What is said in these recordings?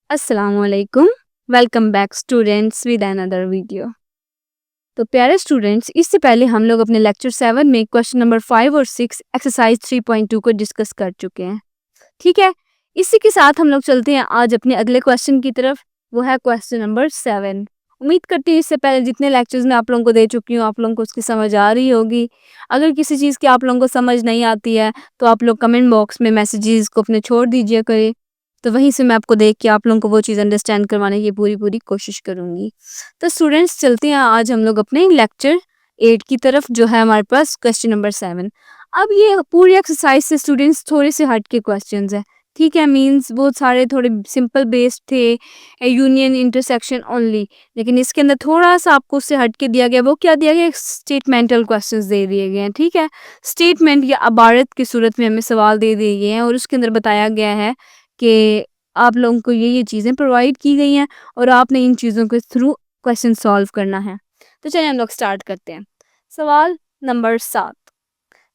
अस्सलामुअलैकुम। Welcome back students with another video. तो प्यारे स्टूडेंट्स, इससे पहले हम लोग अपने लेक्चर 7 में क्वेश्चन नंबर 5 और 6 एक्सरसाइज 3.2 को डिस्कस कर चुके हैं। ठीक है, इसी के साथ हम लोग चलते हैं आज अपने अगले क्वेश्चन की तरफ। वो है क्वेश्चन नंबर 7। उम्मीद करती हूँ इससे पहले जितने लेक्चर्स मैं आप लोगों को दे चुकी हूँ आप लोगों को उसकी समझ आ रही होगी। अगर किसी चीज़ की आप लोगों को समझ नहीं आती है तो आप लोग कमेंट बॉक्स में मैसेजेस को अपने छोड़ दीजिए करें, तो वहीं से मैं आपको देख के आप लोगों को वो चीज़ अंडरस्टैंड करवाने की पूरी कोशिश करूँगी। तो स्टूडेंट्स चलते हैं आज हम लोग अपने लेक्चर 8 की तरफ, जो है हमारे पास क्वेश्चन नंबर 7। अब ये पूरी एक्सरसाइज से स्टूडेंट्स थोड़े से हट के क्वेश्चंस है। ठीक है, मींस वो सारे थोड़े सिंपल बेस्ड थे, यूनियन इंटरसेक्शन ओनली, लेकिन इसके अंदर थोड़ा सा आपको उससे हट के दिया गया। वो क्या दिया गया, स्टेटमेंटल क्वेश्चंस दे दिए गए हैं। ठीक है, स्टेटमेंट या अबारत की सूरत में हमें सवाल दे दिए गए हैं और उसके अंदर बताया गया है कि आप लोगों को ये चीज़ें प्रोवाइड की गई हैं और आपने इन चीज़ों के थ्रू क्वेश्चन सॉल्व करना है। तो चलिए हम लोग स्टार्ट करते हैं। सवाल नंबर 7।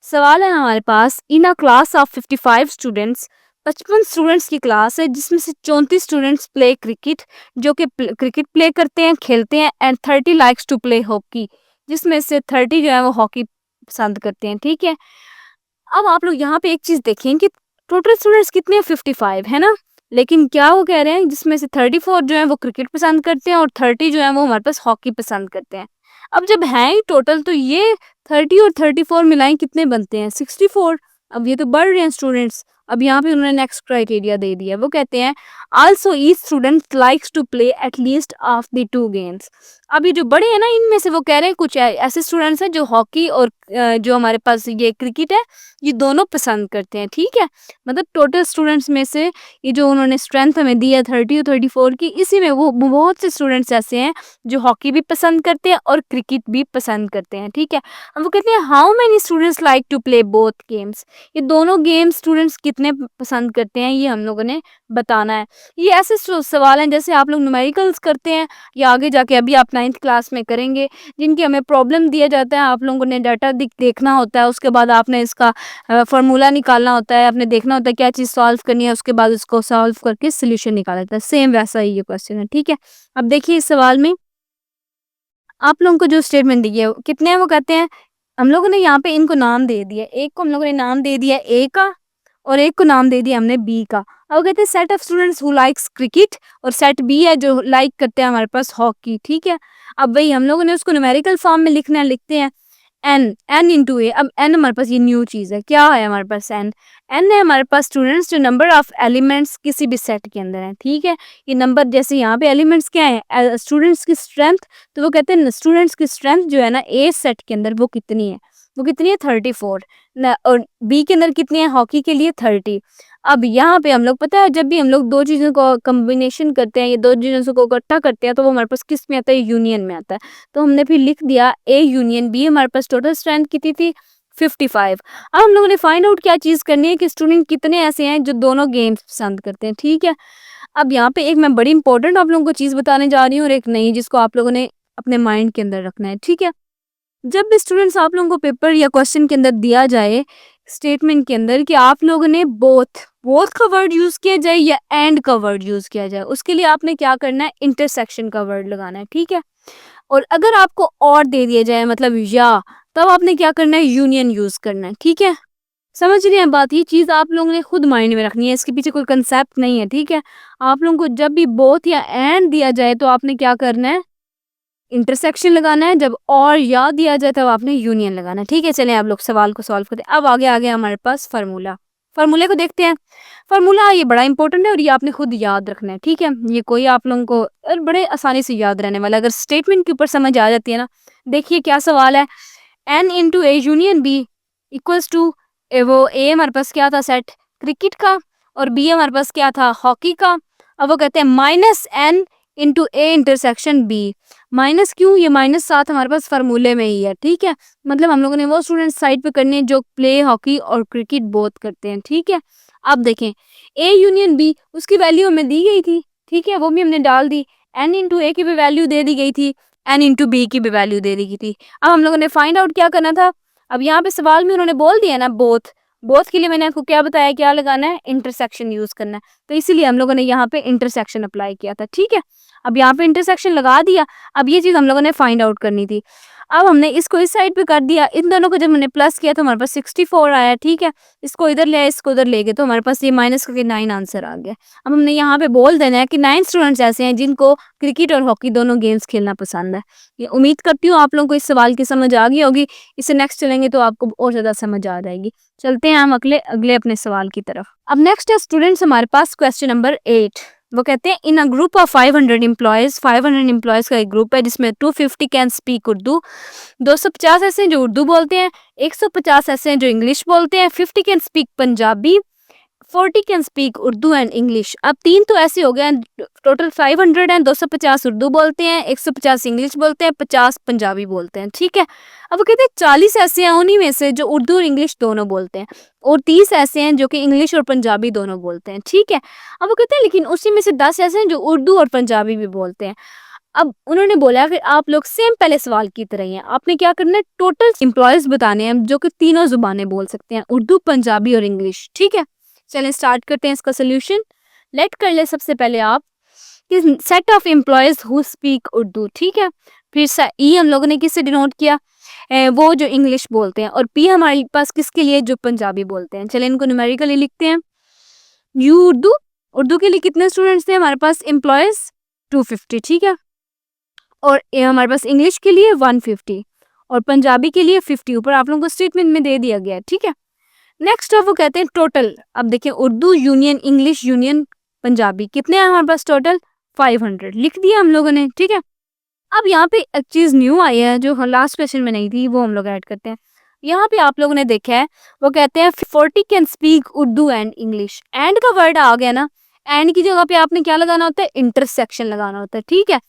सवाल है हमारे पास, in a class of 55 students, 55 students की क्लास है जिसमें से 34 स्टूडेंट्स प्ले क्रिकेट, जो कि क्रिकेट प्ले करते हैं, खेलते हैं, and 30 likes to play hockey, जिसमें से 30 जो है वो हॉकी पसंद करते हैं। ठीक है, अब आप लोग यहाँ पे एक चीज देखें कि टोटल स्टूडेंट्स कितने हैं, 55 है ना, लेकिन क्या वो कह रहे हैं जिसमें से 34 जो है वो क्रिकेट पसंद करते हैं और 30 जो है वो हमारे पास हॉकी पसंद करते हैं। अब जब है ही टोटल तो ये 30 और 34 मिलाएं कितने बनते हैं, 64। अब ये तो बढ़ रहे हैं स्टूडेंट्स। अब यहाँ पे उन्होंने नेक्स्ट क्राइटेरिया दे दिया, वो कहते हैं also each student likes to play at least of the 2 games. अब ये जो बड़े हैं ना, इनमें से वो कह रहे हैं कुछ ऐसे स्टूडेंट्स हैं जो हॉकी और जो हमारे पास ये क्रिकेट है ये दोनों पसंद करते हैं। ठीक है, मतलब टोटल स्टूडेंट्स में से ये जो उन्होंने स्ट्रेंथ हमें दी है 30 और 34 की, इसी में वो बहुत से स्टूडेंट्स ऐसे हैं जो हॉकी भी पसंद करते हैं और क्रिकेट भी पसंद करते हैं। ठीक है, अब वो कहते हैं how many students like to play both games. ये दोनों गेम्स स्टूडेंट्स कितने पसंद करते हैं ये हम लोगों ने बताना है। ये ऐसे सवाल हैं जैसे आप लोग न्यूमेरिकल्स करते हैं या आगे जाके अभी आप 9th क्लास में करेंगे, जिनकी हमें प्रॉब्लम दिया जाता है, आप लोगों ने डाटा देखना होता है, उसके बाद आपने इसका फार्मूला निकालना होता है, आपने देखना होता है क्या चीज़ सॉल्व करनी है, उसके बाद उसको सॉल्व करके सोल्यूशन निकाला जाता है। सेम वैसा ही ये क्वेश्चन है। ठीक है, अब देखिए इस सवाल में आप लोगों को जो स्टेटमेंट दी है कितने हैं, वो कहते हैं हम लोगों ने यहाँ पे इनको नाम दे दिया, एक को हम लोगों ने नाम दे दिया ए का और एक को नाम दे दिया हमने बी का। अब कहते हैं set of students who likes cricket, और सेट बी है जो लाइक करते हैं हमारे पास हॉकी। ठीक है, अब वही हम लोगों ने उसको न्यूमेरिकल फॉर्म में लिखना है, लिखते हैं एन इंटू ए। अब एन हमारे पास ये न्यू चीज़ है, क्या है हमारे पास एन है हमारे पास स्टूडेंट्स जो नंबर ऑफ एलिमेंट्स किसी भी सेट के अंदर है। ठीक है, ये नंबर जैसे यहाँ पे एलिमेंट्स क्या है, स्टूडेंट्स की स्ट्रेंथ, तो वो कहते हैं स्टूडेंट्स की स्ट्रेंथ जो है ना ए सेट के अंदर वो कितनी है, वो कितनी है 34, और बी के अंदर कितनी है हॉकी के लिए 30। अब यहाँ पे हम लोग पता है जब भी हम लोग दो चीज़ों को कम्बिनेशन करते हैं, ये दो चीज़ों को इकट्ठा करते हैं, तो वो हमारे पास किस में आता है, यूनियन में आता है। तो हमने फिर लिख दिया ए यूनियन बी। हमारे पास टोटल स्ट्रेंथ कितनी थी 55। अब हम लोगों ने फाइंड आउट क्या चीज़ करनी है कि स्टूडेंट कितने ऐसे हैं जो दोनों गेम्स पसंद करते हैं। ठीक है, अब यहाँ पे एक मैं बड़ी इंपॉर्टेंट आप लोगों को चीज़ बताने जा रही हूँ और एक नहीं, जिसको आप लोगों ने अपने माइंड के अंदर रखना है। ठीक है, जब भी स्टूडेंट्स आप लोगों को पेपर या क्वेश्चन के अंदर दिया जाए स्टेटमेंट के अंदर कि आप लोगों ने बोथ बोथ का वर्ड यूज किया जाए या एंड का वर्ड यूज किया जाए, उसके लिए आपने क्या करना है, इंटरसेक्शन का वर्ड लगाना है। ठीक है, और अगर आपको और दे दिया जाए मतलब या, तब आपने क्या करना है, यूनियन यूज करना है। ठीक है, समझ रहे हैं बात, ये चीज आप लोगों ने खुद माइंड में रखनी है, इसके पीछे कोई कंसेप्ट नहीं है। ठीक है, आप लोगों को जब भी बोथ या एंड दिया जाए तो आपने क्या करना है, इंटरसेक्शन लगाना है, जब और याद दिया जाए तब आपने यूनियन लगाना है। ठीक है, चलें आप लोग सवाल को सॉल्व करते हैं। अब आगे आगे हमारे पास फार्मूला, फार्मूले को देखते हैं। फार्मूला ये बड़ा इंपॉर्टेंट है और ये आपने खुद याद रखना है। ठीक है, ये कोई आप लोगों को बड़े आसानी से याद रहने वाला, अगर स्टेटमेंट के ऊपर समझ आ जाती है ना। देखिए क्या सवाल है, N into A union B equals to, वो ए हमारे पास क्या था, सेट क्रिकेट का, और बी हमारे पास क्या था, हॉकी का। अब वो कहते हैं minus N into A intersection B. Minus क्यों, ये माइनस साथ हमारे पास फार्मूले में ही है। ठीक है, मतलब हम लोगों ने वो स्टूडेंट साइड पे करने हैं जो प्ले हॉकी और क्रिकेट बोथ करते हैं। ठीक है, अब देखें ए यूनियन बी, उसकी वैल्यू हमें दी गई थी। ठीक है, वो भी हमने डाल दी, एन इंटू ए की भी वैल्यू दे दी गई थी, एन इंटू बी की भी वैल्यू दे दी गई थी। अब हम लोगों ने फाइंड आउट क्या करना था, अब यहाँ पे सवाल में उन्होंने बोल दिया ना बोथ, बोथ के लिए मैंने आपको क्या बताया, क्या लगाना है, इंटरसेक्शन यूज करना है। तो इसीलिए हम लोगों ने यहाँ पे इंटरसेक्शन अप्लाई किया था, ठीक है। अब यहाँ पे इंटरसेक्शन लगा दिया। अब ये चीज हम लोगों ने फाइंड आउट करनी थी। अब हमने इसको इस साइड पे कर दिया, इन दोनों को जब हमने प्लस किया तो हमारे पास 64 आया, ठीक है। इसको इधर ले आए, इसको उधर ले गए, तो हमारे पास ये माइनस करके 9 आंसर आ गया। अब हमने यहाँ पे बोल देना है कि 9 स्टूडेंट्स ऐसे हैं जिनको क्रिकेट और हॉकी दोनों गेम्स खेलना पसंद है। ये उम्मीद करती हूँ आप लोगों को इस सवाल की समझ आ गई होगी। इससे नेक्स्ट चलेंगे तो आपको और ज्यादा समझ आ जाएगी। चलते हैं हम अगले अगले अपने सवाल की तरफ। अब नेक्स्ट है स्टूडेंट्स हमारे पास क्वेश्चन नंबर 8। वो कहते हैं in a group of 500 employees, 500 employees का एक ग्रुप है जिसमें 250 कैन स्पीक उर्दू, 250 ऐसे हैं जो उर्दू बोलते हैं, 150 ऐसे हैं जो इंग्लिश बोलते हैं, 50 can speak Punjabi, 40 can speak Urdu and English. अब 3 तो ऐसे हो गए, टोटल 500 हैं, 250 उर्दू बोलते हैं, 150 इंग्लिश बोलते हैं, 50 पंजाबी बोलते हैं, ठीक है। अब वो कहते हैं 40 ऐसे हैं उन्हीं में से जो उर्दू और इंग्लिश दोनों बोलते हैं, और 30 ऐसे हैं जो कि इंग्लिश और पंजाबी दोनों बोलते हैं, ठीक है। अब वो कहते हैं लेकिन उसी में से 10 ऐसे हैं जो उर्दू और पंजाबी भी बोलते हैं। अब उन्होंने बोला कि आप लोग सेम पहले सवाल की तरह ही हैं, आपने क्या करना है, टोटल एम्प्लॉयज बताने हैं जो कि तीनों जुबानें बोल सकते हैं, उर्दू, पंजाबी और इंग्लिश, ठीक है। चलें स्टार्ट करते हैं इसका सोल्यूशन। लेट कर ले सबसे पहले आप कि set of employees who speak Urdu, ठीक है। फिर ई हम लोगों ने किससे डिनोट किया, वो जो इंग्लिश बोलते हैं, और पी हमारे पास किसके लिए, जो पंजाबी बोलते हैं। चलें इनको न्यूमेरिकली लिखते हैं। यू उर्दू, उर्दू के लिए कितने स्टूडेंट्स थे हमारे पास एम्प्लॉयज, 250, ठीक है। और ये हमारे पास इंग्लिश के लिए 150 और पंजाबी के लिए 50, ऊपर आप लोगों को स्टेटमेंट में दे दिया गया है, ठीक है। नेक्स्ट अब वो कहते हैं टोटल, अब देखिए Urdu union English union Punjabi कितने हैं हमारे पास, टोटल 500 लिख दिया हम लोगों ने, ठीक है। अब यहाँ पे एक चीज न्यू आई है जो लास्ट क्वेश्चन में नहीं थी, वो हम लोग ऐड करते हैं। यहाँ पे आप लोगों ने देखा है, वो कहते हैं 40 can speak Urdu and English, and का वर्ड आ गया ना, एंड की जगह पे आपने क्या लगाना होता है, इंटरसेक्शन लगाना होता है, ठीक है।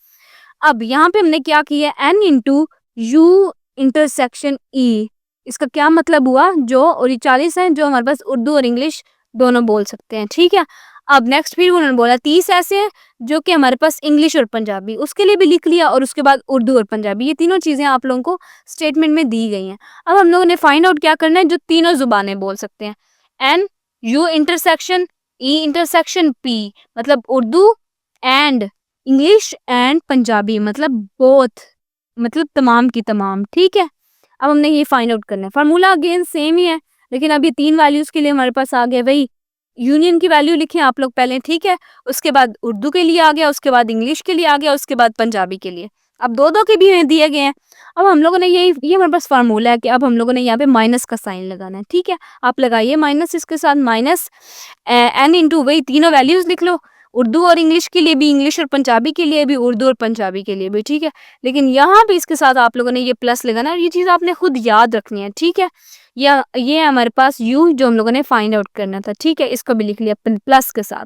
अब यहाँ पे हमने क्या किया, N into U intersection E, इसका क्या मतलब हुआ, जो और ये 40 हैं जो हमारे पास उर्दू और इंग्लिश दोनों बोल सकते हैं, ठीक है। अब नेक्स्ट फिर उन्होंने बोला 30 ऐसे हैं जो कि हमारे पास इंग्लिश और पंजाबी, उसके लिए भी लिख लिया, और उसके बाद उर्दू और पंजाबी, ये तीनों चीजें आप लोगों को स्टेटमेंट में दी गई हैं। अब हम लोगों ने फाइंड आउट क्या करना है, जो तीनों जुबानें बोल सकते हैं, N U intersection E intersection P, मतलब Urdu and English and Punjabi, मतलब बोथ, मतलब तमाम की तमाम, ठीक है। अब हमने ये फाइंड आउट करना है। फार्मूला अगेन सेम ही है, लेकिन अब ये 3 वैल्यूज के लिए हमारे पास आ गया वही यूनियन की वैल्यू लिखें आप लोग पहले, ठीक है। उसके बाद उर्दू के लिए आ गया, उसके बाद इंग्लिश के लिए आ गया, उसके बाद पंजाबी के लिए। अब दो दो के भी दिए गए हैं। अब हम लोगों ने ये हमारे पास फार्मूला है कि अब हम लोगों ने यहाँ पे माइनस का साइन लगाना है, ठीक है। आप लगाइए माइनस, इसके साथ माइनस एन इंटू वही तीनों वैल्यूज लिख लो, उर्दू और इंग्लिश के लिए भी, इंग्लिश और पंजाबी के लिए भी, उर्दू और पंजाबी के लिए भी, ठीक है। लेकिन यहाँ पे इसके साथ आप लोगों ने ये प्लस लगाना है, और ये चीज़ आपने खुद याद रखनी है, ठीक है। या ये हमारे पास यू जो हम लोगों ने फाइंड आउट करना था, ठीक है, इसको भी लिख लिया प्लस के साथ।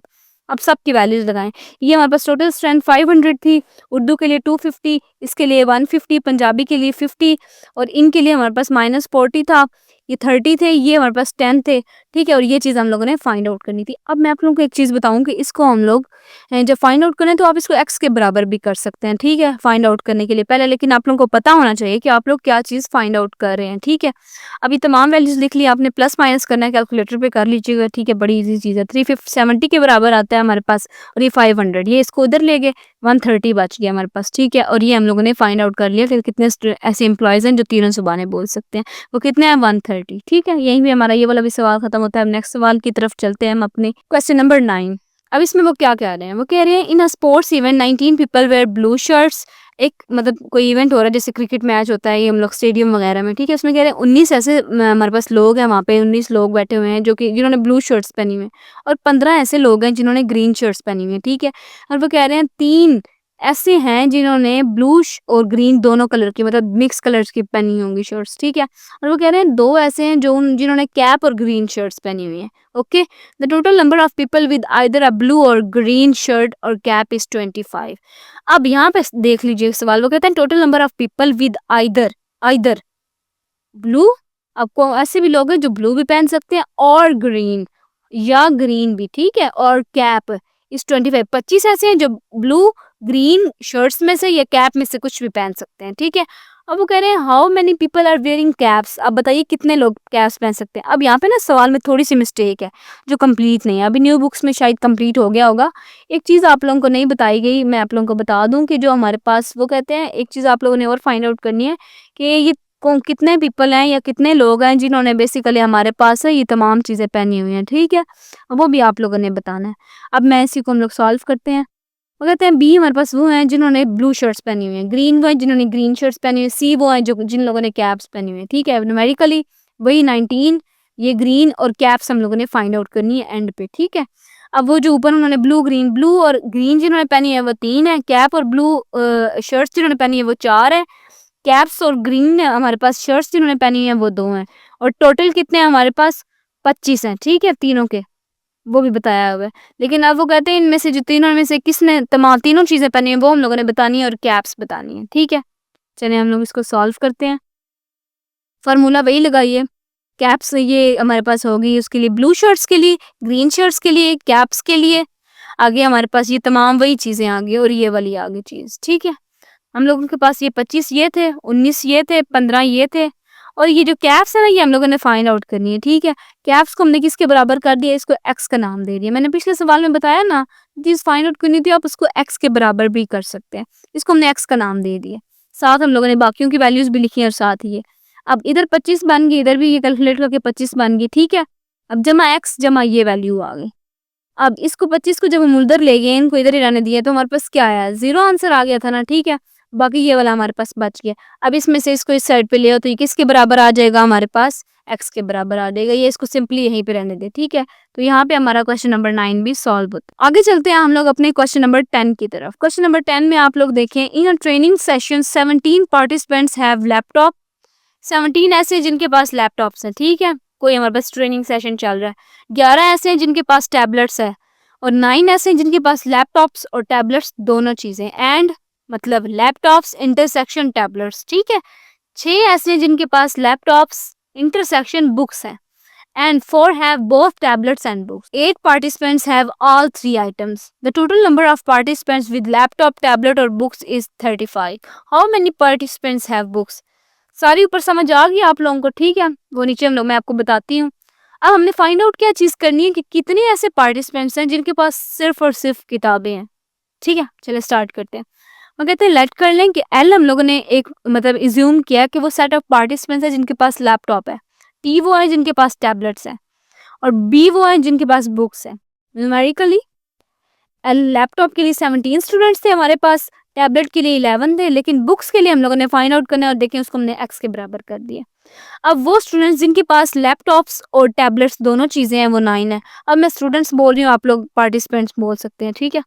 अब सबकी वैल्यूज लगाएं। ये हमारे पास टोटल स्ट्रेंथ 500 थी, उर्दू के लिए 250, इसके लिए 150, पंजाबी के लिए 50, और इनके लिए हमारे पास -40 था, ये 30 थे, ये हमारे पास 10 थे, ठीक है। और ये चीज़ हम लोगों ने फाइंड आउट करनी थी। अब मैं आप लोगों को एक चीज़ बताऊं कि इसको हम लोग जब फाइंड आउट करें तो आप इसको एक्स के बराबर भी कर सकते हैं, ठीक है, फाइंड आउट करने के लिए पहले, लेकिन आप लोगों को पता होना चाहिए कि आप लोग क्या चीज़ फाइंड आउट कर रहे हैं, ठीक है। अभी तमाम वैल्यूज लिख ली आपने, प्लस माइनस करना है कैलकुलेटर पे कर लीजिएगा, ठीक है, बड़ी इजी चीज़ है। 370 के बराबर आता है हमारे पास, और ये 500, ये इसको उधर ले गए, 130 बच गया हमारे पास, ठीक है। और ये हम लोगों ने फाइंड आउट कर लिया कि कितने ऐसे एम्प्लॉयज़ हैं जो तीनों जुबानें बोल सकते हैं, वो कितने हैं, 130, ठीक है। यहीं भी हमारा ये वाला भी सवाल खत्म होता है। अब नेक्स्ट सवाल की तरफ चलते हैं हम अपने क्वेश्चन नंबर 9। अब इसमें वो क्या कह रहे हैं, वो कह रहे हैं in a sports event 19 people wear blue shirts, एक मतलब कोई इवेंट हो रहा है जैसे क्रिकेट मैच होता है ये हम लोग स्टेडियम वगैरह में, ठीक है। उसमें कह रहे हैं 19 ऐसे हमारे पास लोग हैं, वहाँ पे 19 लोग बैठे हुए हैं जो कि जिन्होंने ब्लू शर्ट्स पहनी हुई हैं, और 15 ऐसे लोग हैं जिन्होंने ग्रीन शर्ट्स पहनी हुई हैं, ठीक है। और वो कह रहे हैं 3 ऐसे हैं जिन्होंने ब्लू और ग्रीन दोनों कलर की, मतलब मिक्स कलर्स की पहनी होंगी शर्ट्स, ठीक है। और वो कह रहे हैं 2 ऐसे हैं जो जिन्होंने कैप और ग्रीन शर्ट्स पहनी हुई हैं, okay. The total number of people with either a blue और ग्रीन शर्ट और कैप इज 25। अब यहाँ पे देख लीजिए सवाल, वो कहते हैं total number of people with either blue, आपको ऐसे भी लोग हैं जो ब्लू भी पहन सकते हैं और ग्रीन या ग्रीन भी, ठीक है, और कैप इस 25 ऐसे हैं जो ब्लू ग्रीन शर्ट्स में से या कैप में से कुछ भी पहन सकते हैं, ठीक है। अब वो कह रहे हैं how many people are wearing caps. अब बताइए कितने लोग कैप्स पहन सकते हैं। अब यहाँ पे ना सवाल में थोड़ी सी मिस्टेक है जो कंप्लीट नहीं है, अभी न्यू बुक्स में शायद कंप्लीट हो गया होगा। एक चीज़ आप लोगों को नहीं बताई गई, मैं आप लोगों को बता दूं कि जो हमारे पास वो कहते हैं, एक चीज़ आप लोगों ने और फाइंड आउट करनी है कि ये कितने पीपल हैं या कितने लोग हैं जिन्होंने बेसिकली हमारे पास है ये तमाम चीज़ें पहनी हुई हैं, ठीक है। वो भी आप लोगों ने बताना है। अब मैं इसी को हम लोग सॉल्व करते हैं। वो कहते हैं बी हमारे पास वो हैं जिन्होंने ब्लू शर्ट्स पहनी हुई हैं, ग्रीन वो हैं जिन्होंने ग्रीन शर्ट्स पहनी हुई है, सी वो हैं जो जिन लोगों ने कैप्स पहनी हुई है, ठीक है। न्यूमेरिकली वही 19 ये ग्रीन और कैप्स हम लोगों ने फाइंड आउट करनी है एंड पे, ठीक है। अब वो जो ऊपर उन्होंने ब्लू और ग्रीन जिन्होंने पहनी है वो 3 है, कैप और ब्लू शर्ट्स जिन्होंने पहनी है वो 4 है, कैप्स और ग्रीन हमारे पास शर्ट्स जिन्होंने पहनी हुई है वो 2 हैं, और टोटल कितने हैं हमारे पास 25 हैं, ठीक है, तीनों के वो भी बताया हुआ है। लेकिन अब वो कहते हैं इनमें से जो तीनों में से किसने तमाम तीनों चीज़ें पहनी है वो हम लोगों ने बतानी है और कैप्स बतानी है, ठीक है। चलिए हम लोग इसको सॉल्व करते हैं। फार्मूला वही लगाइए, कैप्स ये हमारे पास होगी उसके लिए, ब्लू शर्ट्स के लिए, ग्रीन शर्ट्स के लिए, कैप्स के लिए, आगे हमारे पास ये तमाम वही चीज़ें आ गई और ये वाली आ गई चीज़, ठीक है। हम लोगों के पास ये 25 ये थे, 19 ये थे, 15 ये थे, और ये जो कैप्स है ना ये हम लोगों ने फाइंड आउट करनी है, ठीक है। कैप्स को हमने किसके बराबर कर दिया, इसको एक्स का नाम दे दिया। मैंने पिछले सवाल में बताया ना, चीज़ फाइंड आउट करनी थी आप उसको एक्स के बराबर भी कर सकते हैं, इसको हमने एक्स का नाम दे दिया। साथ हम लोगों ने बाकियों की वैल्यूज भी लिखी है और साथ ही ये अब इधर 25 बन गई, इधर भी ये कैलकुलेट करके 25 बन गई, ठीक है। अब जमा एक्स जमा ये वैल्यू आ गई। अब इसको 25 को जब हम उधर ले गए, इनको इधर ही रहने दिए, तो हमारे पास क्या आया, 0 आंसर आ गया था ना, ठीक है। बाकी ये वाला हमारे पास बच गया। अब इसमें से इसको इस साइड पे ले आओ तो ये किसके बराबर आ जाएगा, हमारे पास एक्स के बराबर आ जाएगा। ये इसको सिंपली यहीं पे रहने दे, ठीक है। तो यहाँ पे हमारा क्वेश्चन नंबर 9 भी सॉल्व होता है। आगे चलते हैं हम लोग अपने क्वेश्चन नंबर 10 की तरफ। क्वेश्चन नंबर 10 में आप लोग देखें, in a training session 17 participants have laptop. 17 ऐसे हैं जिनके पास लैपटॉप्स हैं, ठीक है। कोई हमारे पास ट्रेनिंग सेशन चल रहा है। 11 ऐसे हैं जिनके पास टैबलेट्स है, और 9 ऐसे हैं जिनके पास लैपटॉप्स और टैबलेट्स दोनों चीजें, एंड मतलब लैपटॉप्स इंटरसेक्शन टैबलेट्स, ठीक है। 6 ऐसे हैं जिनके पास लैपटॉप्स इंटरसेक्शन बुक्स हैं, and 4 have both tablets and books. 8 participants have all 3 items. The total number of participants with laptop, tablet or books is 35. How many participants have books? सारी ऊपर समझ आ गई आप लोगों को, ठीक है। वो नीचे हम लोग मैं आपको बताती हूँ। अब हमने फाइंड आउट क्या चीज़ करनी है कि कितने ऐसे पार्टिसिपेंट्स हैं जिनके पास सिर्फ और सिर्फ किताबें हैं, ठीक है। चलिए स्टार्ट करते हैं। वो कहते हैं लेट कर लें कि एल हम लोगों ने एक मतलब इज्यूम किया कि वो सेट ऑफ पार्टिसिपेंट्स है जिनके पास लैपटॉप है, टी वो है जिनके पास टैबलेट्स हैं, और बी वो है जिनके पास बुक्स हैं। न्यूमेरिकली लैपटॉप के लिए 17 स्टूडेंट्स थे हमारे पास, टैबलेट के लिए 11 थे, लेकिन बुक्स के लिए हम लोगों ने फाइंड आउट करना है और देखें उसको हमने एक्स के बराबर कर दिया। अब वो स्टूडेंट्स जिनके पास लैपटॉप्स और टैबलेट्स दोनों चीज़ें हैं वो 9 है। अब मैं स्टूडेंट्स बोल रही हूँ, आप लोग पार्टिसिपेंट्स बोल सकते हैं, ठीक है।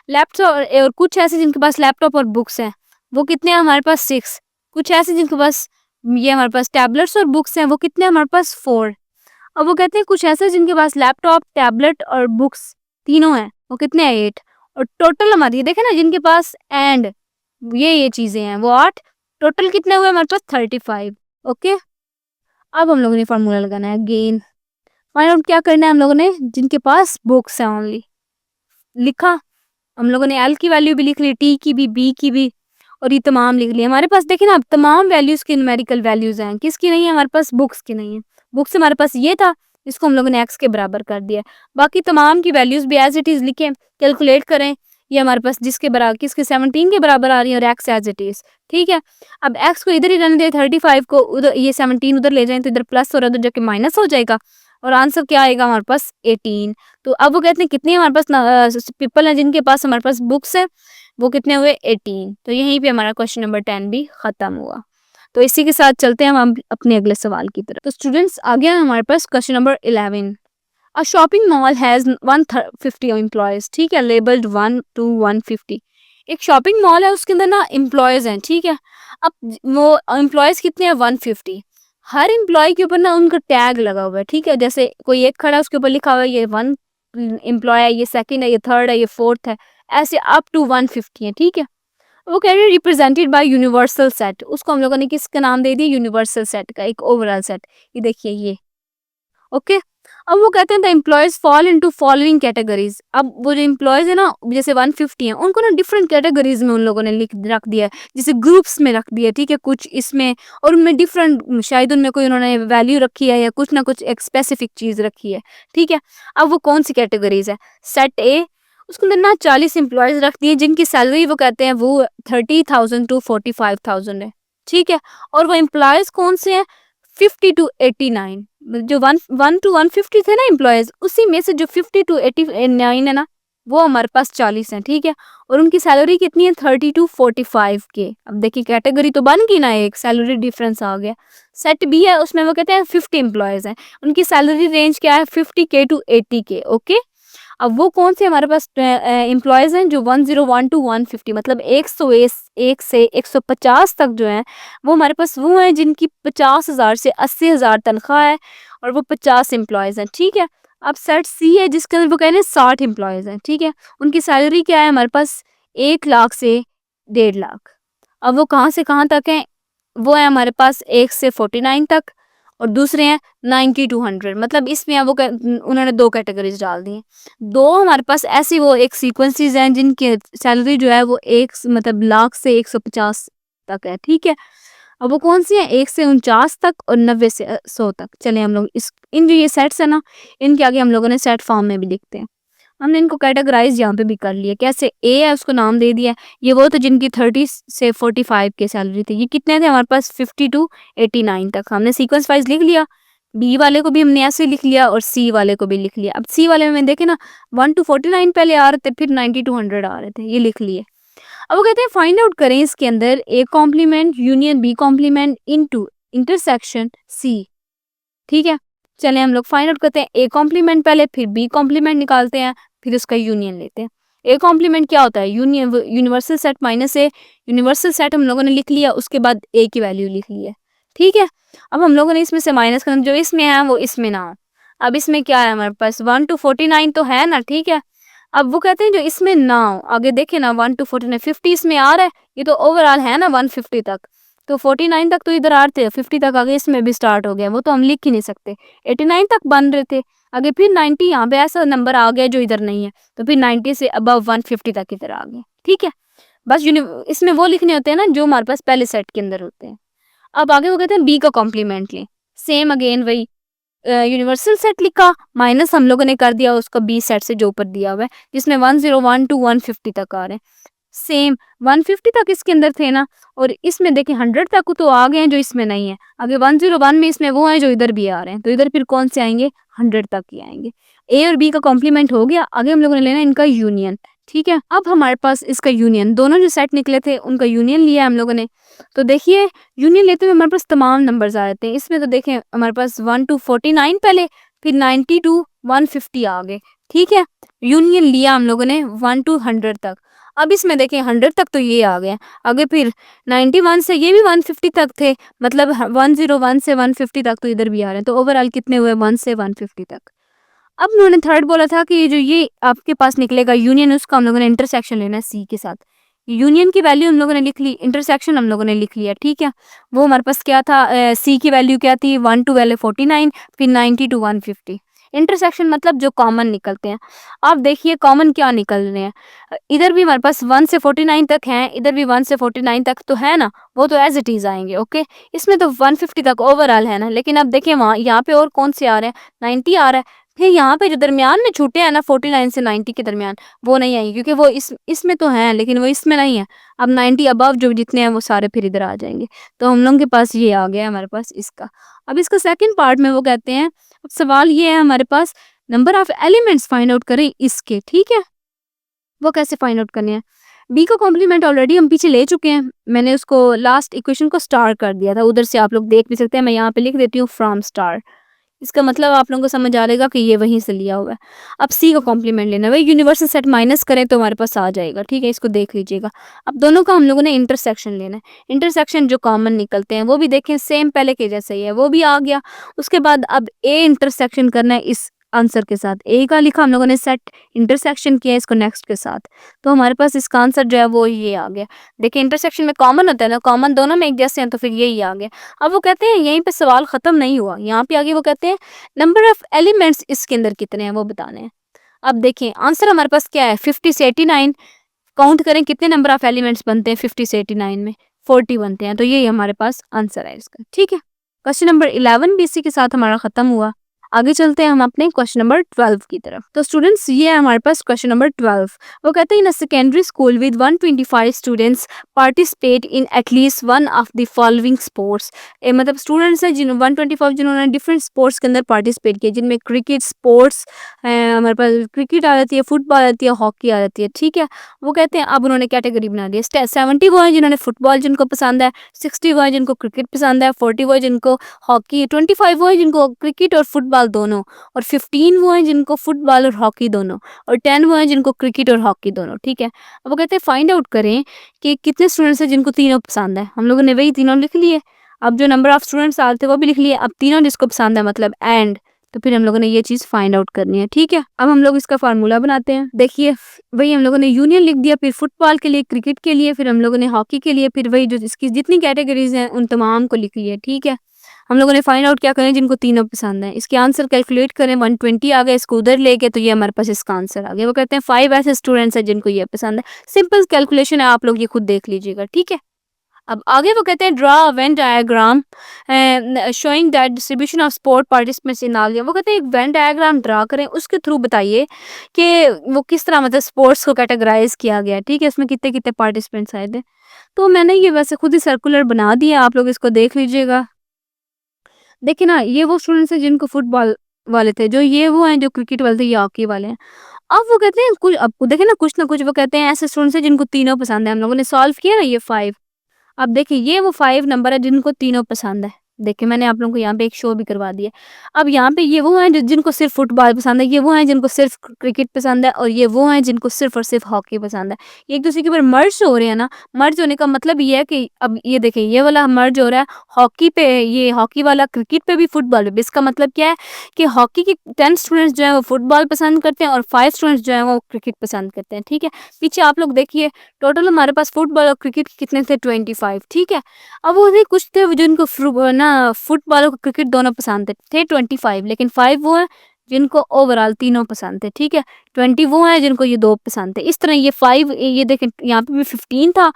लैपटॉप और कुछ ऐसे जिनके पास लैपटॉप और बुक्स हैं वो कितने हैं हमारे पास 6। कुछ ऐसे जिनके पास ये हमारे पास टैबलेट्स और बुक्स हैं वो कितने हैं हमारे पास 4। अब वो कहते हैं कुछ ऐसे जिनके पास लैपटॉप टैबलेट और बुक्स तीनों हैं वो कितने हैं 8। और टोटल हमारी ये देखें ना जिनके पास एंड ये चीज़ें हैं वो 8। टोटल कितने हुए हमारे पास 35। ओके, अब हम लोगों ने फार्मूला लगाना है गेन। फाइंड आउट क्या करना है हम लोगों ने, जिनके पास बुक्स हैं ओनली लिखा, हम लोगों ने एल की वैल्यू भी लिख ली, टी की भी, बी की भी, और ये तमाम लिख लिया। हमारे पास देखिए ना अब तमाम वैल्यूज की न्यूमेरिकल वैल्यूज हैं, किसकी नहीं है हमारे पास, बुक्स की नहीं है। बुक्स हमारे पास ये था, इसको हम लोगों ने एक्स के बराबर कर दिया। बाकी तमाम की वैल्यूज भी एज इट इज लिखें, कैलकुलेट करें, ये हमारे पास जिसके बराबर किसके 17 के बराबर आ रही है और एक्स एज इट इज, ठीक है। अब एक्स को इधर ही रहने दे, 35 को उधर, ये 17 उधर ले जाएं तो इधर प्लस हो रहा है उधर जाके माइनस हो जाएगा, और आंसर क्या आएगा हमारे पास 18। तो अब वो कहते हैं कितने हमारे पास पीपल हैं जिनके पास हमारे पास बुक्स है, वो कितने हुए 18। तो यहीं पे हमारा क्वेश्चन नंबर 10 भी खत्म हुआ। तो इसी के साथ चलते हैं हम अपने अगले सवाल की तरफ। तो स्टूडेंट्स आ गया हमारे पास question number 11। A shopping mall has 150 employees, ठीक है, लेबल्ड 1 to 150। एक शॉपिंग मॉल है उसके अंदर ना एम्प्लॉयज हैं, ठीक है। अब वो एम्प्लॉयज कितने हैं 150। हर एम्प्लॉय के ऊपर ना उनका टैग लगा हुआ है, ठीक है। जैसे कोई एक खड़ा है उसके ऊपर लिखा हुआ है ये 1 एम्प्लॉय है, ये सेकंड है, ये थर्ड है, ये फोर्थ है, ऐसे अप टू 150 है, ठीक है। वो कह रहे हैं रिप्रेजेंटेड बाय यूनिवर्सल सेट, उसको हम लोगों ने किसका नाम दे दिया, यूनिवर्सल सेट का, एक ओवरऑल सेट। ये देखिए ये ओके। अब वो कहते हैं the employees fall into following categories. अब वो जो एम्प्लॉयज है ना, जैसे 150 हैं, उनको ना डिफरेंट कैटेगरीज में उन लोगों ने लिख रख दिया है, जैसे ग्रुप्स में रख दिया, ठीक है, कुछ इसमें, और उनमें डिफरेंट, शायद उनमें कोई उन्होंने वैल्यू रखी है या कुछ ना कुछ एक स्पेसिफिक चीज रखी है, ठीक है। अब वो कौन सी कैटेगरीज है? सेट ए, उसके अंदर ना 40 एम्प्लॉयज रख दिए जिनकी सैलरी वो कहते हैं वो 30,000 टू 45,000 है, ठीक है। और वो एम्प्लॉयज कौन से हैं? 50 टू 89, जो वन टू 150 थे ना एम्प्लॉयज, उसी में से जो 50 टू 89 है ना, वो हमारे पास 40 हैं, ठीक है। और उनकी सैलरी कितनी है? 30 टू 45 के। अब देखिए कैटेगरी तो बन गई ना, एक सैलरी डिफरेंस आ गया। सेट बी है, उसमें वो कहते हैं 50 एम्प्लॉयज हैं, उनकी सैलरी रेंज क्या है? 50K to 80K, okay. अब वो कौन से हमारे पास एम्प्लॉयज हैं? जो 101 टू 150, मतलब 101 से 150 तक जो है, वो हमारे पास वो हैं जिनकी 50,000 से 80,000 तनख्वाह है, और वो 50 एम्प्लॉयज हैं, ठीक है। अब सेट सी है जिसके अंदर वो कह रहे हैं 60 एम्प्लॉयज हैं, ठीक है। उनकी सैलरी क्या है हमारे पास? 1 लाख से 1.5 लाख। अब वो कहाँ से कहाँ तक है? वो है हमारे पास 1 से 49 तक, और दूसरे हैं 90 टू 100। मतलब इसमें वो उन्होंने दो कैटेगरीज डाल दी हैं। दो हमारे पास ऐसी वो एक सीक्वेंसेस हैं जिनकी सैलरी जो है वो एक मतलब लाख से 150 तक है, ठीक है। अब वो कौन सी है? 1 से 49 तक और 90 से 100 तक। चले हम लोग इस इन जो ये सेट्स है ना, इनके आगे हम लोगों ने सेट फॉर्म में भी लिखते हैं। हमने इनको कैटेगराइज यहाँ पे भी कर लिया। कैसे? ए है, उसको नाम दे दिया। ये वो तो जिनकी 30 से 45 के सैलरी थी। ये कितने थे हमारे पास? 50 टू 89 तक। हमने सीक्वेंस वाइज लिख लिया। बी वाले को भी हमने ऐसे लिख लिया और सी वाले को भी लिख लिया। अब सी वाले में देखे ना, 1 टू 49 पहले आ रहे थे, फिर 90 टू 100 आ रहे थे, ये लिख लिए। अब वो कहते हैं फाइंड आउट करें इसके अंदर A complement union B complement into intersection C, ठीक है। चले हम लोग फाइंड आउट करते हैं ए कॉम्प्लीमेंट पहले, फिर बी कॉम्प्लीमेंट निकालते हैं, फिर उसका यूनियन लेते हैं। ए कॉम्प्लीमेंट क्या होता है? यूनियन, यूनिवर्सल सेट माइनस ए। यूनिवर्सल सेट हम लोगों ने लिख लिया, उसके बाद ए की वैल्यू लिख ली है, ठीक है। अब हम लोगों ने इसमें से माइनस करना, जो इसमें है वो इसमें ना हो। अब इसमें क्या है हमारे पास? 1 टू 49 तो है ना, ठीक है। अब वो कहते हैं जो इसमें ना हो, आगे देखे ना, 1 टू 49, 50 इसमें आ रहा है, ये तो ओवरऑल है ना 150 तक, तो 49 तक तो इधर आ रहे थे, 50 तक आगे इसमें भी स्टार्ट हो गया, वो तो हम लिख ही नहीं सकते। 89 तक बन रहे थे, आगे फिर 90 यहाँ पे ऐसा नंबर आ गया जो इधर नहीं है, तो फिर 90 से अबव 150 तक इधर आ गए, ठीक है। बस इसमें वो लिखने होते हैं ना जो हमारे पास पहले सेट के अंदर होते हैं। अब आगे वो कहते हैं बी का कॉम्प्लीमेंट लें। सेम अगेन वही यूनिवर्सल सेट लिखा, माइनस हम लोगों ने कर दिया उसका बी सेट से जो ऊपर दिया हुआ है, जिसमें 101 टू 150 तक आ रहे हैं। सेम 150 तक इसके अंदर थे ना, और इसमें देखें 100 तक तो आ गए हैं जो इसमें नहीं है। आगे 101 में इसमें वो हैं जो इधर भी आ रहे हैं, तो इधर फिर कौन से आएंगे? 100 तक ही आएंगे। ए और बी का कॉम्प्लीमेंट हो गया, आगे हम लोगों ने लेना इनका यूनियन, ठीक है। अब हमारे पास इसका यूनियन, दोनों जो सेट निकले थे उनका यूनियन लिया हम लोगों ने। तो देखिए यूनियन लेते हुए हमारे पास तमाम नंबर्स आ जाते हैं। इसमें तो देखें हमारे पास 1 टू 49 पहले, फिर 90 टू 150 आ गए, ठीक है। यूनियन लिया हम लोगों ने 1 टू 100 तक। अब इसमें देखें 100 तक तो ये आ गए, आगे फिर 91 से ये भी 150 तक थे, मतलब 101 से 150 तक तो इधर भी आ रहे हैं, तो ओवरऑल कितने हुए? 1 से 150 तक। अब उन्होंने थर्ड बोला था कि जो ये आपके पास निकलेगा यूनियन, उसका हम लोगों ने इंटरसेक्शन लेना है सी के साथ। यूनियन की वैल्यू हम लोगों ने लिख ली, इंटरसेक्शन हम लोगों ने लिख लिया, ठीक है। वो हमारे पास क्या था? सी की वैल्यू क्या थी? 1 टू वैल्यू 49, फिर 90 टू 150। इंटरसेक्शन मतलब जो कॉमन निकलते हैं। अब देखिए कॉमन क्या निकल रहे हैं, इधर भी हमारे पास 1 से 49 तक हैं, इधर भी 1 से 49 तक तो है ना, वो तो एज इट इज आएंगे, ओके। इसमें तो 150 तक ओवरऑल है ना, लेकिन अब देखिए वहाँ यहाँ पे और कौन से आ रहे हैं? 90 आ रहा है। फिर यहाँ पे जो दरमियान में छूटे हैं ना 49 से 90 के दरमियान, वो नहीं आएंगे, क्योंकि वो इसमें तो हैं लेकिन वो इसमें नहीं है। अब 90 अबव जो जितने हैं वो सारे फिर इधर आ जाएंगे। तो हम लोगों के पास ये आ गया हमारे पास इसका। अब इसका सेकंड पार्ट में वो कहते हैं, अब सवाल ये है हमारे पास, number of elements find out करें इसके, ठीक है। वो कैसे फाइंड आउट करने हैं? बी का कॉम्प्लीमेंट ऑलरेडी हम पीछे ले चुके हैं, मैंने उसको लास्ट इक्वेशन को स्टार कर दिया था, उधर से आप लोग देख भी सकते हैं। मैं यहाँ पे लिख देती हूँ फ्रॉम स्टार, इसका मतलब आप लोगों को समझ आ जाएगा कि ये वहीं से लिया हुआ है। अब सी का कॉम्प्लीमेंट लेना है, वही यूनिवर्सल सेट माइनस करें तो हमारे पास आ जाएगा, ठीक है। इसको देख लीजिएगा। अब दोनों का हम लोगों ने इंटरसेक्शन लेना है। इंटरसेक्शन जो कॉमन निकलते हैं वो भी देखें सेम पहले के जैसे ही है, वो भी आ गया। उसके बाद अब ए इंटरसेक्शन करना है इस आंसर के साथ। ए का लिखा हम लोगों ने सेट, इंटरसेक्शन किया इसको नेक्स्ट के साथ, तो हमारे पास इसका आंसर जो है वो ये आ गया। देखिए इंटरसेक्शन में कॉमन होता है ना, कॉमन दोनों में एक जैसे हैं, तो फिर यही आ गया। अब वो कहते हैं यहीं पे सवाल खत्म नहीं हुआ, यहाँ पे आगे वो कहते हैं नंबर ऑफ एलिमेंट्स इसके अंदर कितने हैं वो बताने हैं। अब देखिए आंसर हमारे पास क्या है, 50 से 89। काउंट करें कितने नंबर ऑफ एलिमेंट्स बनते हैं 50 से 89 में, 40 बनते हैं, तो यही हमारे पास आंसर है इसका। ठीक है, क्वेश्चन नंबर 11 भी इसी के साथ हमारा खत्म हुआ। आगे चलते हैं हम अपने क्वेश्चन नंबर 12 की तरफ। तो स्टूडेंट्स ये है हमारे पास क्वेश्चन नंबर 12। वो कहते हैं in a secondary school with 125 students participate in at least one of the following sports. मतलब स्टूडेंट्स हैं जिन 125 जिन्होंने डिफरेंट स्पोर्ट्स के अंदर पार्टिसिपेट किया, जिनमें क्रिकेट स्पोर्ट्स हमारे पास क्रिकेट आ जाती है, फुटबॉल आती है, हॉकी आ जाती है। ठीक है, वो कहते हैं अब उन्होंने कैटेगरी बना दी है। 70 वो हैं जिन्होंने फुटबॉल जिनको पसंद है, 60 वो हैं जिनको क्रिकेट पसंद है, 40 वो हैं जिनको हॉकी, 25 वो हैं जिनको क्रिकेट और फुटबॉल दोनों, और 15 वो हैं जिनको फुटबॉल और हॉकी दोनों, और 10 वो हैं जिनको क्रिकेट और हॉकी दोनों। ठीक है, अब वो कहते हैं फाइंड आउट करें कि कितने स्टूडेंट्स हैं जिनको तीनों पसंद है। हम लोगों ने वही तीनों लिख लिए। अब जो नंबर ऑफ स्टूडेंट्स आते वो भी लिख लिए। अब तीनों जिसको पसंद है मतलब एंड, तो फिर हम लोगों ने ये चीज फाइंड आउट करनी है। ठीक है, अब हम लोग इसका फार्मूला बनाते हैं। देखिए वही हम लोगों ने यूनियन लिख दिया, फिर फुटबॉल के लिए, क्रिकेट के लिए, फिर हम लोगों ने हॉकी के लिए, फिर वही जो इसकी जितनी कैटेगरीज हैं उन तमाम को लिख लिया। ठीक है, हम लोगों ने फाइंड आउट क्या करें जिनको तीनों पसंद है। इसके आंसर कैलकुलेट करें, 120 आ गए, इसको उधर ले गए तो ये हमारे पास इसका आंसर आ गया। वो कहते हैं 5 ऐसे स्टूडेंट्स हैं जिनको ये पसंद है। सिंपल कैलकुलेशन है, आप लोग ये खुद देख लीजिएगा। ठीक है, अब आगे वो कहते हैं draw a Venn diagram showing that distribution of sport participants in all. वो कहते हैं एक वेन डायग्राम ड्रा करें, उसके थ्रू बताइए कि वो किस तरह मतलब स्पोर्ट्स को कैटेगराइज किया गया। ठीक है, इसमें कितने कितने पार्टिसिपेंट्स आए थे। तो मैंने ये वैसे खुद ही सर्कुलर बना दिया, आप लोग इसको देख लीजिएगा। देखिए ना, ये वो स्टूडेंट्स हैं जिनको फुटबॉल वाले थे, जो ये वो हैं जो क्रिकेट वाले थे, ये हॉकी वाले हैं। अब वो कहते हैं कुछ, अब देखिए ना कुछ वो कहते हैं ऐसे स्टूडेंट्स हैं जिनको तीनों पसंद है। हम लोगों ने सॉल्व किया ना ये 5। अब देखिए ये वो 5 नंबर है जिनको तीनों पसंद है। देखिए मैंने आप लोगों को यहाँ पे एक शो भी करवा दिया। अब यहाँ पे ये वो हैं जिनको सिर्फ फुटबॉल पसंद है, ये वो हैं जिनको सिर्फ क्रिकेट पसंद है, और ये वो हैं जिनको सिर्फ और सिर्फ हॉकी पसंद है। ये एक दूसरे के ऊपर मर्ज हो रहे हैं ना। मर्ज होने का मतलब ये है कि अब ये देखिए ये वाला मर्ज हो रहा है हॉकी पे, ये हॉकी वाला क्रिकेट पे भी, फुटबॉल पे भी। इसका मतलब क्या है कि हॉकी के 10 स्टूडेंट्स जो है वो फुटबॉल पसंद करते हैं और 5 स्टूडेंट्स जो है वो क्रिकेट पसंद करते हैं। ठीक है, पीछे आप लोग देखिए टोटल हमारे पास फुटबॉल और क्रिकेट कितने थे, 25। ठीक है, अब वो थे कुछ थे जिनको फुटबॉल और क्रिकेट दोनों पसंद थे 25, लेकिन 5 वो हैं जिनको ओवरऑल तीनों पसंद थे। ठीक है, 20 वो हैं जिनको ये 2 पसंद थे। इस तरह ये 5, ये देखें यहाँ पे भी 15 था,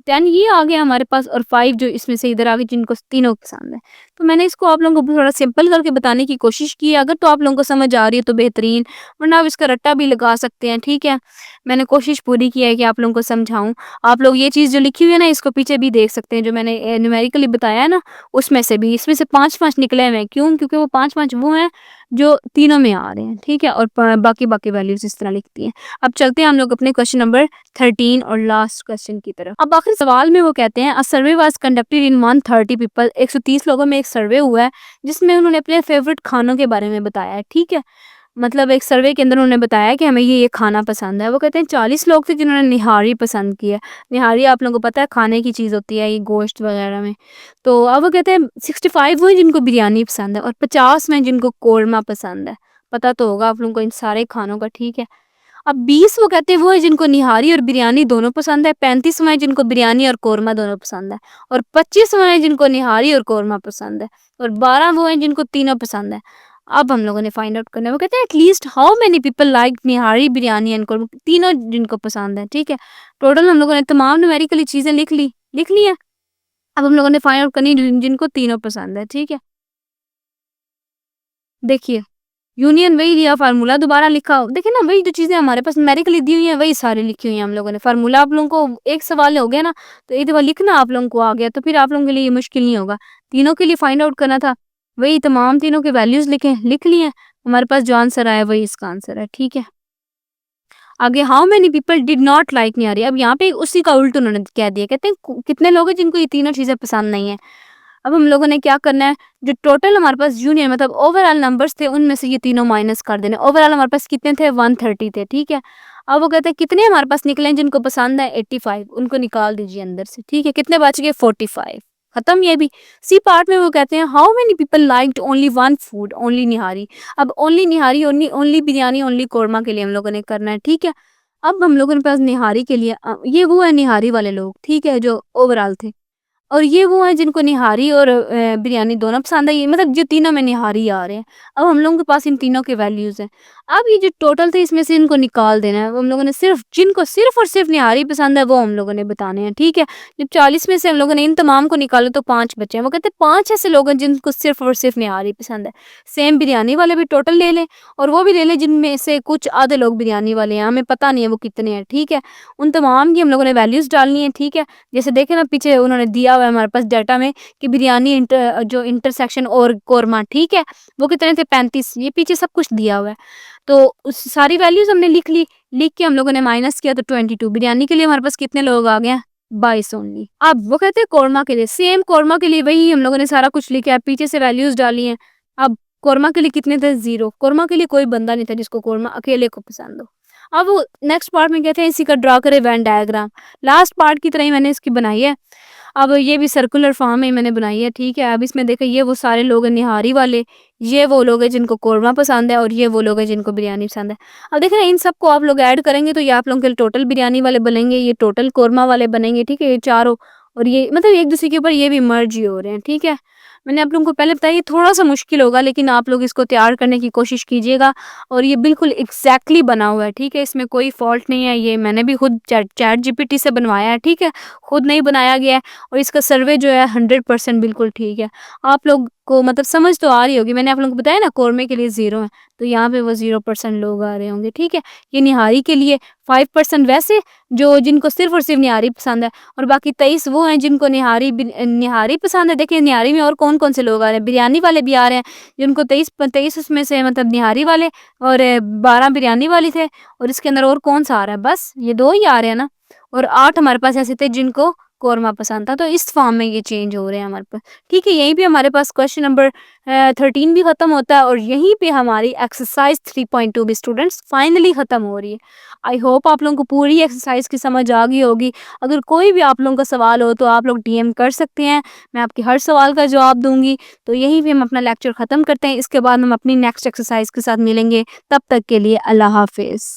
10 ये आ गया हमारे पास, और 5 जो इसमें से इधर आ गए जिनको तीनों पसंद है। तो मैंने इसको आप लोगों को थोड़ा सिंपल करके बताने की कोशिश की है। अगर तो आप लोगों को समझ आ रही है तो बेहतरीन, वरना आप इसका रट्टा भी लगा सकते हैं। ठीक है, मैंने कोशिश पूरी की है कि आप लोगों को समझाऊं। आप लोग ये चीज़ जो लिखी हुई है ना, इसको पीछे भी देख सकते हैं, जो मैंने न्यूमेरिकली बताया है ना, उसमें से भी, इसमें से 5-5 निकले हुए हैं। क्यों? क्योंकि वो 5-5 वो हैं जो तीनों में आ रहे हैं। ठीक है, और बाकी वैल्यूज इस तरह लिखती हैं। अब चलते हैं हम लोग अपने क्वेश्चन नंबर 13 और लास्ट क्वेश्चन की तरफ। अब आखिरी सवाल में वो कहते हैं a survey was conducted in 130 people. 130 लोगों में एक सर्वे हुआ है जिसमें उन्होंने अपने फेवरेट खानों के बारे में बताया है। ठीक है, मतलब एक सर्वे के अंदर उन्होंने बताया कि हमें ये खाना पसंद है। वो कहते हैं 40 लोग थे जिन्होंने निहारी पसंद की है। निहारी आप लोगों को पता है खाने की चीज़ होती है, ये गोश्त वगैरह में। तो अब वो कहते हैं 65 वो हैं जिनको बिरयानी पसंद है, और 50 में जिनको कौरमा पसंद है। पता तो होगा आप लोगों को इन सारे खानों का। ठीक है, अब 20 वो कहते हैं वो है जिनको निहारी और बिरयानी दोनों पसंद है। 35 वो हैं जिनको बिरयानी और कौरमा दोनों पसंद है, और 25 वो हैं जिनको निहारी और कौरमा पसंद है, और 12 वो हैं जिनको तीनों पसंद है। अब हम लोगों ने फाइंड आउट करना है। वो कहते हैं at least how many people like nihari biryani and korma, तीनों जिनको पसंद है। ठीक है, टोटल हम लोगों ने तमाम न्यूमेरिकली चीज़ें लिख ली है। अब हम लोगों ने फाइंड आउट करनी जिनको तीनों पसंद है। ठीक है, देखिए यूनियन वही दिया, फार्मूला दोबारा लिखा। देखिए ना, वही जो चीज़ें हमारे पास न्यूमेरिकली दी हुई हैं वही सारी लिखी हुई हैं हम लोगों ने। फार्मूला आप लोगों को एक सवाल हो गया ना, तो एक दफ़ा लिखना आप लोगों को आ गया, तो फिर आप लोगों के लिए ये मुश्किल नहीं होगा। तीनों के लिए फाइंड आउट करना था, वही तमाम तीनों के वैल्यूज़ लिख लिए। हमारे पास जो आंसर आया वही इसका आंसर है। ठीक है, आगे how many people did not like nihari. अब यहाँ पे उसी का उल्ट उन्होंने कह दिया। कहते हैं कितने लोग हैं जिनको ये तीनों चीज़ें पसंद नहीं है। अब हम लोगों ने क्या करना है, जो टोटल हमारे पास यूनियन मतलब ओवरऑल नंबर्स थे उनमें से ये तीनों माइनस कर देने। ओवरऑल हमारे पास कितने थे, 130 थे। ठीक है, अब वो कहते हैं कितने हमारे पास निकले हैं जिनको पसंद है, 85, उनको निकाल दीजिए अंदर से। ठीक है, कितने बच गए, 45। खत्म ये भी। सी पार्ट में वो कहते हैं how many people liked only one food, only nihari. अब only nihari, only only biryani, only korma के लिए हम लोगों ने करना है, ठीक है। अब हम लोगों के पास निहारी के लिए ये वो है निहारी वाले लोग, ठीक है, जो ओवरऑल थे। और ये वो हैं जिनको निहारी और बिरयानी दोनों पसंद है, ये मतलब जो तीनों में निहारी आ रहे हैं। अब हम लोगों के पास इन तीनों के वैल्यूज़ हैं। अब ये जो टोटल थे इसमें से इनको निकाल देना है। वो हम लोगों ने सिर्फ़ जिनको सिर्फ़ और सिर्फ़ निहारी पसंद है वो हम लोगों ने बताने हैं, ठीक है। जब 40 में से हम लोगों ने इन तमाम को निकाला तो 5 बचे हैं। वो कहते हैं 5 ऐसे लोग हैं जिनको सिर्फ़ और सिर्फ़ निहारी पसंद है। सेम बिरयानी वाले भी टोटल ले लें और वो भी ले लें जिनमें से कुछ आधे लोग बिरयानी वाले हैं, हमें पता नहीं है वो कितने हैं, ठीक है। उन तमाम की हम लोगों ने वैल्यूज़ डालनी है, ठीक है। जैसे देखें ना पीछे उन्होंने दिया हुआ है हमारे पास डाटा में कि बिरयानी जो इंटरसेक्शन और कोरमा, ठीक है, वो कितने थे 35, ये पीछे सब कुछ दिया हुआ है। तो उस सारी वैल्यूज़ हमने लिख ली, लिख के हम लोगों ने माइनस किया तो 22। बिरयानी के लिए हमारे पास कितने लोग आ गए हैं? 22 ओनली। अब वो कहते हैं कोरमा के लिए, सेम कोरमा के लिए वही हम लोगों ने सारा कुछ लिखा है, पीछे से वैल्यूज़ डाली हैं। अब कोरमा के लिए कितने थे? 0। कोरमा के लिए कोई बंदा नहीं था जिसको कोरमा अकेले को पसंद हो। अब नेक्स्ट पार्ट में कहते हैं इसी का ड्रा करें वेन डायग्राम। लास्ट पार्ट की तरह ही मैंने इसकी बनाई है। अब ये भी सर्कुलर फॉर्म में मैंने बनाई है, ठीक है। अब इसमें देखें ये वो सारे लोग हैं निहारी वाले, ये वो लोग हैं जिनको कोरमा पसंद है और ये वो लोग हैं जिनको बिरयानी पसंद है। अब देखें ना इन सबको आप लोग ऐड करेंगे तो ये आप लोगों के टोटल बिरयानी वाले बनेंगे, ये टोटल कोरमा वाले बनेंगे, ठीक है, ये चारों। और ये मतलब एक दूसरे के ऊपर ये भी मर्ज ही हो रहे हैं, ठीक है। मैंने आप लोगों को पहले बताया ये थोड़ा-सा मुश्किल होगा लेकिन आप लोग इसको तैयार करने की कोशिश कीजिएगा और ये बिल्कुल एग्ज़ैक्टली बना हुआ है, ठीक है। इसमें कोई फ़ॉल्ट नहीं है, ये मैंने भी खुद चैट जीपीटी से बनवाया है, ठीक है। खुद नहीं बनाया गया है और इसका सर्वे जो है 100% बिल्कुल ठीक है। आप लोग को मतलब समझ तो आ रही होगी, मैंने आप लोगों को बताया ना कोरमे के लिए 0 है, तो यहाँ पे वो 0% लोग आ रहे होंगे, ठीक है। ये निहारी के लिए 5% वैसे जो जिनको सिर्फ़ और सिर्फ़ निहारी पसंद है और बाकी 23 वो हैं जिनको निहारी पसंद है। देखिए निहारी में और कौन-कौन से लोग आ रहे हैं, बिरयानी वाले भी आ रहे हैं, जिनको 23 उसमें से मतलब निहारी वाले और 12 बिरयानी वाले थे और इसके अंदर और कौन-सा आ रहा है? बस ये 2 ही आ रहे हैं ना। और 8 हमारे पास ऐसे थे जिनको कोरमा पसंद था, तो इस फॉर्म में ये चेंज हो रहे हैं हमारे पास, ठीक है। यहीं पे हमारे पास क्वेश्चन नंबर 13 भी ख़त्म होता है और यहीं पे हमारी एक्सरसाइज 3.2 भी स्टूडेंट्स फाइनली ख़त्म हो रही है। आई होप आप लोगों को पूरी एक्सरसाइज की समझ आ गई होगी। अगर कोई भी आप लोगों का सवाल हो तो आप लोग डीएम कर सकते हैं, मैं आपके हर सवाल का जवाब दूंगी। तो यहीं पे हम अपना लेक्चर ख़त्म करते हैं, इसके बाद हम अपनी नेक्स्ट एक्सरसाइज के साथ मिलेंगे। तब तक के लिए अल्लाह हाफिज़।